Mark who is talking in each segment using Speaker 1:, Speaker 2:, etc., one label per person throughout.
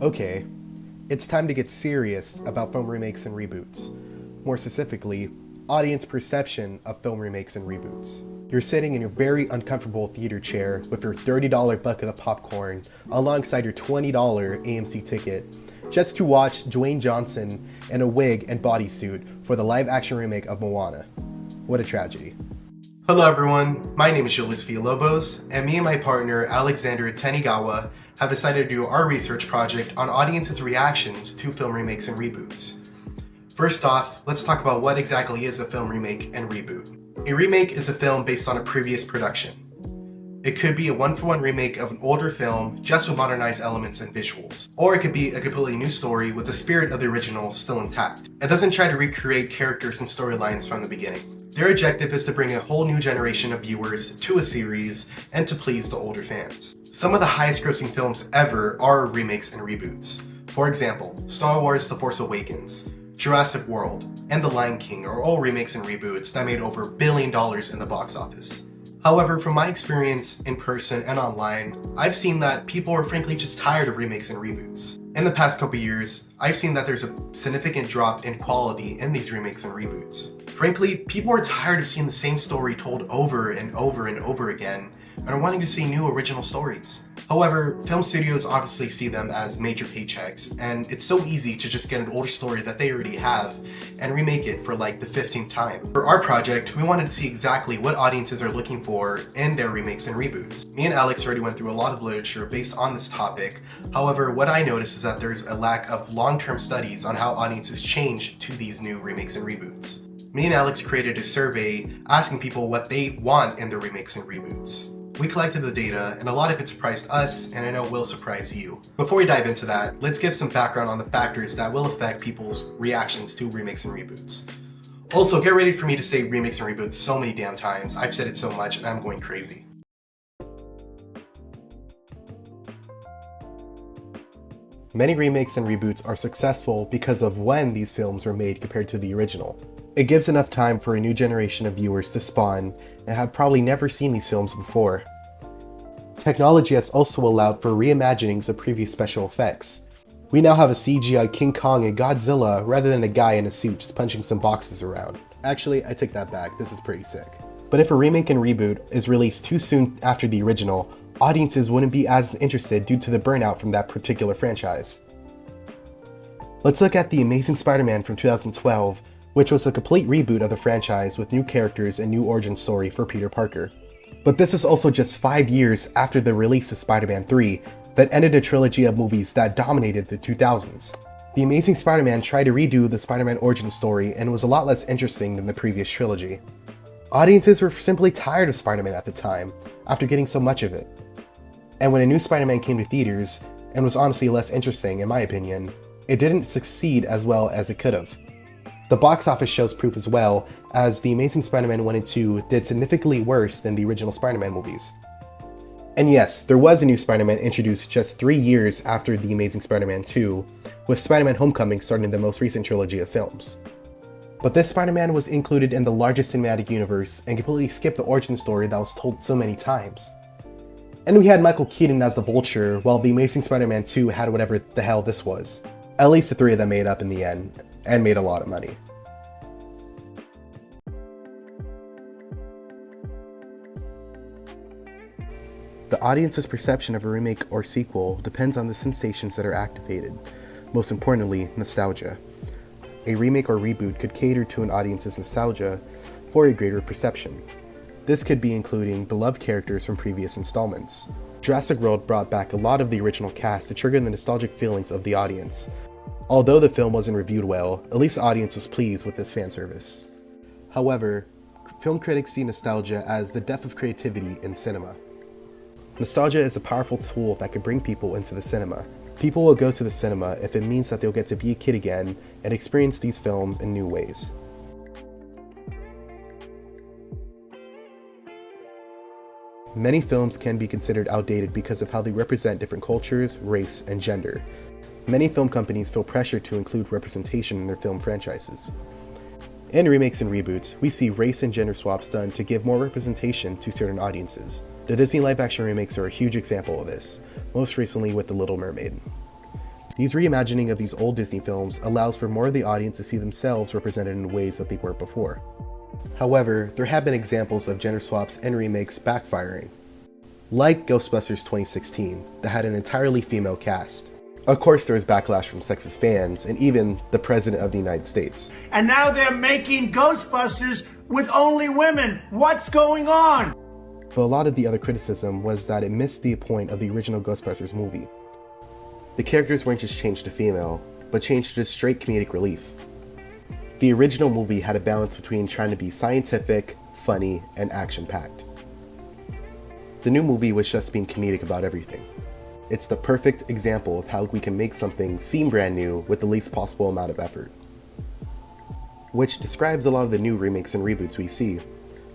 Speaker 1: Okay, it's time to get serious about film remakes and reboots. More specifically, audience perception of film remakes and reboots. You're sitting in your very uncomfortable theater chair with your $30 bucket of popcorn alongside your $20 AMC ticket just to watch Dwayne Johnson in a wig and bodysuit for the live-action remake of Moana. What a tragedy. Hello everyone, my name is Julius Villalobos, and me and my partner Alexander Tenigawa have decided to do our research project on audiences' reactions to film remakes and reboots. First off, let's talk about what exactly is a film remake and reboot. A remake is a film based on a previous production. It could be a one-for-one remake of an older film just with modernized elements and visuals. Or it could be a completely new story with the spirit of the original still intact. It doesn't try to recreate characters and storylines from the beginning. Their objective is to bring a whole new generation of viewers to a series and to please the older fans. Some of the highest grossing films ever are remakes and reboots. For example, Star Wars: The Force Awakens, Jurassic World, and The Lion King are all remakes and reboots that made over $1 billion in the box office. However, from my experience in person and online, I've seen that people are frankly just tired of remakes and reboots. In the past couple years, I've seen that there's a significant drop in quality in these remakes and reboots. Frankly, people are tired of seeing the same story told over and over and over again and are wanting to see new original stories. However, film studios obviously see them as major paychecks, and it's so easy to just get an older story that they already have and remake it for like the 15th time. For our project, we wanted to see exactly what audiences are looking for in their remakes and reboots. Me and Alex already went through a lot of literature based on this topic. However, what I noticed is that there's a lack of long-term studies on how audiences change to these new remakes and reboots. Me and Alex created a survey asking people what they want in their remakes and reboots. We collected the data, and a lot of it surprised us, and I know it will surprise you. Before we dive into that, let's give some background on the factors that will affect people's reactions to remakes and reboots. Also, get ready for me to say remakes and reboots so many damn times. I've said it so much, and I'm going crazy. Many remakes and reboots are successful because of when these films were made compared to the original. It gives enough time for a new generation of viewers to spawn and have probably never seen these films before. Technology has also allowed for reimaginings of previous special effects. We now have a CGI King Kong and Godzilla rather than a guy in a suit just punching some boxes around. Actually, I take that back, this is pretty sick. But if a remake and reboot is released too soon after the original, audiences wouldn't be as interested due to the burnout from that particular franchise. Let's look at The Amazing Spider-Man from 2012, which was a complete reboot of the franchise with new characters and new origin story for Peter Parker. But this is also just 5 years after the release of Spider-Man 3 that ended a trilogy of movies that dominated the 2000s. The Amazing Spider-Man tried to redo the Spider-Man origin story and was a lot less interesting than the previous trilogy. Audiences were simply tired of Spider-Man at the time, after getting so much of it. And when a new Spider-Man came to theaters, and was honestly less interesting in my opinion, it didn't succeed as well as it could have. The box office shows proof as well, as The Amazing Spider-Man 1 and 2 did significantly worse than the original Spider-Man movies. And yes, there was a new Spider-Man introduced just 3 years after The Amazing Spider-Man 2, with Spider-Man Homecoming starting the most recent trilogy of films. But this Spider-Man was included in the largest cinematic universe and completely skipped the origin story that was told so many times. And we had Michael Keaton as the Vulture, while The Amazing Spider-Man 2 had whatever the hell this was. At least the three of them made up in the end, and made a lot of money. The audience's perception of a remake or sequel depends on the sensations that are activated, most importantly, nostalgia. A remake or reboot could cater to an audience's nostalgia for a greater perception. This could be including beloved characters from previous installments. Jurassic World brought back a lot of the original cast to trigger the nostalgic feelings of the audience. Although the film wasn't reviewed well, at least the audience was pleased with this fan service. However, film critics see nostalgia as the death of creativity in cinema. Nostalgia is a powerful tool that can bring people into the cinema. People will go to the cinema if it means that they'll get to be a kid again and experience these films in new ways. Many films can be considered outdated because of how they represent different cultures, race, and gender. Many film companies feel pressure to include representation in their film franchises. In remakes and reboots, we see race and gender swaps done to give more representation to certain audiences. The Disney live-action remakes are a huge example of this, most recently with The Little Mermaid. These reimagining of these old Disney films allows for more of the audience to see themselves represented in ways that they weren't before. However, there have been examples of gender swaps and remakes backfiring, like Ghostbusters 2016, that had an entirely female cast. Of course, there was backlash from sexist fans and even the President of the United States.
Speaker 2: And now they're making Ghostbusters with only women. What's going on?
Speaker 1: But a lot of the other criticism was that it missed the point of the original Ghostbusters movie. The characters weren't just changed to female, but changed to just straight comedic relief. The original movie had a balance between trying to be scientific, funny, and action-packed. The new movie was just being comedic about everything. It's the perfect example of how we can make something seem brand new with the least possible amount of effort. Which describes a lot of the new remakes and reboots we see,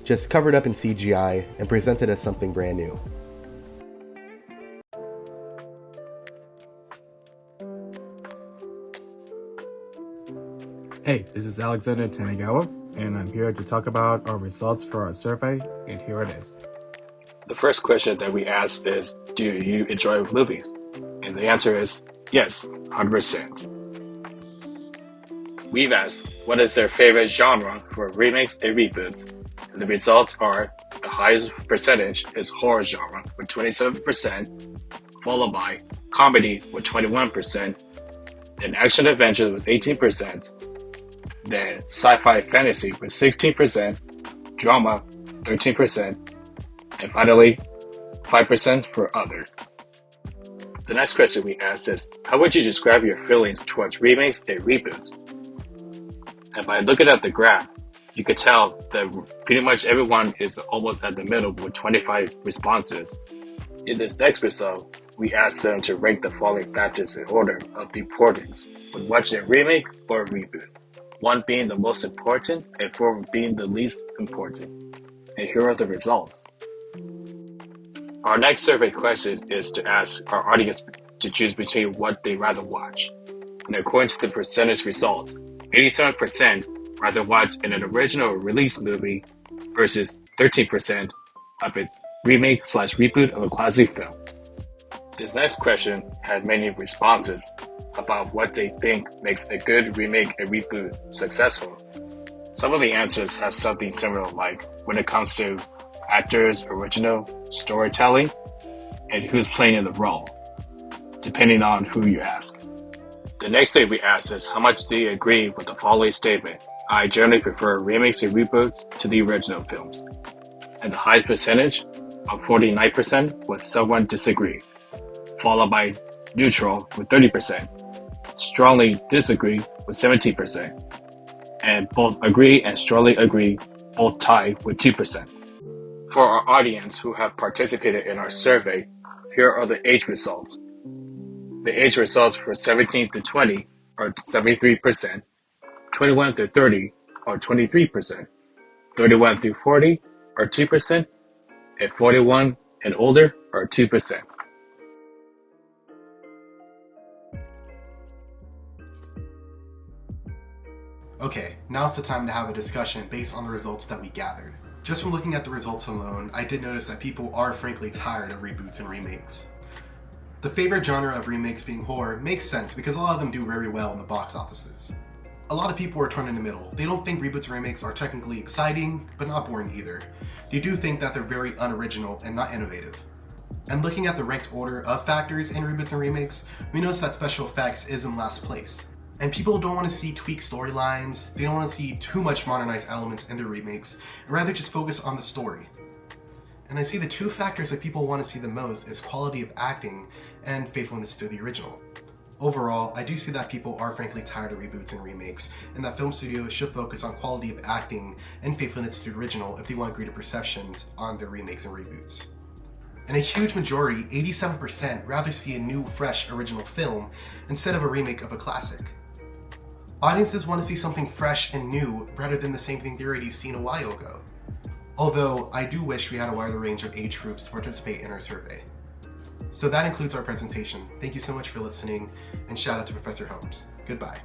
Speaker 1: just covered up in CGI and presented as something brand new.
Speaker 3: Hey, this is Alexander Tanagawa, and I'm here to talk about our results for our survey, and here it is.
Speaker 4: The first question that we asked is, do you enjoy movies? And the answer is, yes, 100%. We've asked, what is their favorite genre for remakes and reboots? And the results are, the highest percentage is horror genre with 27%, followed by comedy with 21%, then action adventure with 18%, then sci-fi fantasy with 16%, drama 13%, and finally 5% for other. The next question we asked is, how would you describe your feelings towards remakes and reboots? And by looking at the graph, you could tell that pretty much everyone is almost at the middle with 25 responses. In this next result, we asked them to rank the following factors in order of the importance when watching a remake or a reboot. 1 being the most important and 4 being the least important. And here are the results. Our next survey question is to ask our audience to choose between what they'd rather watch. And according to the percentage results, 87% rather watch an original release movie versus 13% of a remake/reboot of a classic film. This next question had many responses about what they think makes a good remake and reboot successful. Some of the answers have something similar, like when it comes to actors, original storytelling, and who's playing in the role, depending on who you ask. The next thing we asked is, how much do you agree with the following statement? I generally prefer remakes and reboots to the original films. And the highest percentage of 49% was someone disagree, followed by neutral with 30%, strongly disagree with 17%, and both agree and strongly agree both tied with 2%. For our audience who have participated in our survey, here are the age results. The age results for 17 to 20 are 73%, 21 to 30 are 23%, 31 to 40 are 2%, and 41 and older are 2%.
Speaker 1: Okay, now's the time to have a discussion based on the results that we gathered. Just from looking at the results alone, I did notice that people are frankly tired of reboots and remakes. The favorite genre of remakes being horror makes sense because a lot of them do very well in the box offices. A lot of people are torn in the middle. They don't think reboots and remakes are technically exciting, but not boring either. They do think that they're very unoriginal and not innovative. And looking at the ranked order of factors in reboots and remakes, we notice that special effects is in last place. And people don't want to see tweaked storylines, they don't want to see too much modernized elements in their remakes, and rather just focus on the story. And I see the 2 factors that people want to see the most is quality of acting and faithfulness to the original. Overall, I do see that people are frankly tired of reboots and remakes, and that film studios should focus on quality of acting and faithfulness to the original if they want greater perceptions on their remakes and reboots. And a huge majority, 87%, rather see a new, fresh, original film instead of a remake of a classic. Audiences want to see something fresh and new rather than the same thing they already seen a while ago. Although, I do wish we had a wider range of age groups to participate in our survey. So that includes our presentation. Thank you so much for listening, and shout out to Professor Holmes. Goodbye.